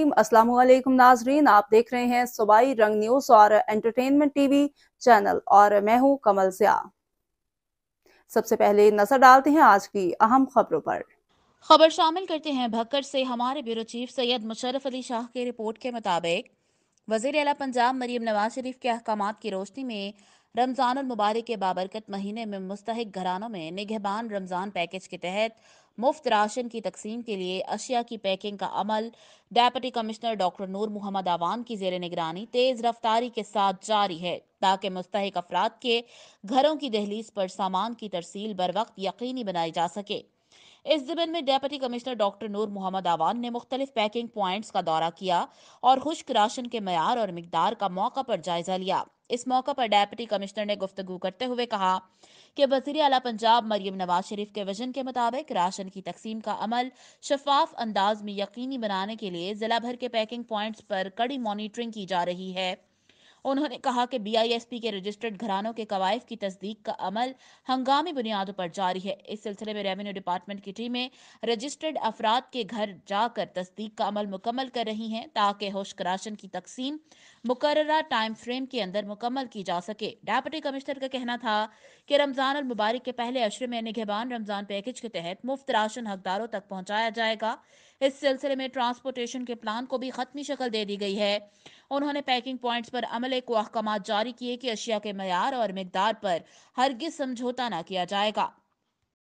रहीम। अस्सलाम वालेकुम नाजरीन, आप देख रहे हैं सूबाई रंग न्यूज और एंटरटेनमेंट टीवी चैनल और मैं हूं कमल सिया। सबसे पहले नजर डालते हैं आज की अहम खबरों पर। खबर शामिल करते हैं भक्कर से। हमारे ब्यूरो चीफ सैयद मुशर्रफ अली शाह की रिपोर्ट के मुताबिक वजीर आला पंजाब मरीम नवाज शरीफ के अहकामात की रोशनी में रमजान और मुबारक के बाबरकत महीने में मुस्तहिक घरानों में निगहबान रमजान पैकेज के तहत मुफ्त राशन की तकसीम के लिए अशिया की पैकिंग का अमल डेप्यूटी कमिश्नर डॉक्टर नूर मोहम्मद आवान की जेर निगरानी तेज रफ्तारी के साथ जारी है, ताकि मुस्तहिक अफराद के घरों की दहलीज पर सामान की तरसील बर वक्त यकीनी बनाई जा सके। इस ज़िम्न में डेप्यूटी कमिश्नर डॉक्टर नूर मोहम्मद आवान ने मुख्तलिफ पैकिंग पॉइंट्स का दौरा किया और खुश्क राशन के मयार और मिकदार का मौका पर जायजा लिया। इस मौका पर डेप्यूटी कमिश्नर ने गुफ्तगू करते हुए कहा कि वज़ीर आला पंजाब मरीम नवाज शरीफ के विजन के मुताबिक राशन की तकसीम का अमल शफाफ अंदाज में यकीनी बनाने के लिए जिला भर के पैकिंग पॉइंट्स पर कड़ी मॉनिटरिंग की जा रही है। उन्होंने कहा कि BISP के रजिस्टर्ड घरानों के कवायद की तस्दीक का अमल हंगामी बुनियादों पर जारी है। इस सिलसिले में रेवेन्यू डिपार्टमेंट की टीमें रजिस्टर्ड अफराद के घर जाकर तस्दीक का अमल मुकम्मल कर रही हैं, ताकि खुश्क राशन की तकसीम मुकर्ररा टाइम फ्रेम के अंदर मुकम्मल की जा सके। डेप्यूटी कमिश्नर का कहना था कि रमजान और मुबारक के पहले अशरे में निगहबान रमजान पैकेज के तहत मुफ्त राशन हकदारों तक पहुंचाया जाएगा। इस सिलसिले में ट्रांसपोर्टेशन के प्लान को भी खत्मी शक्ल दे दी गई है। उन्होंने पैकिंग पॉइंट्स पर अमले को अहकामात जारी किए कि अशिया के मयार और मिकदार पर हरगिज समझौता न किया जाएगा।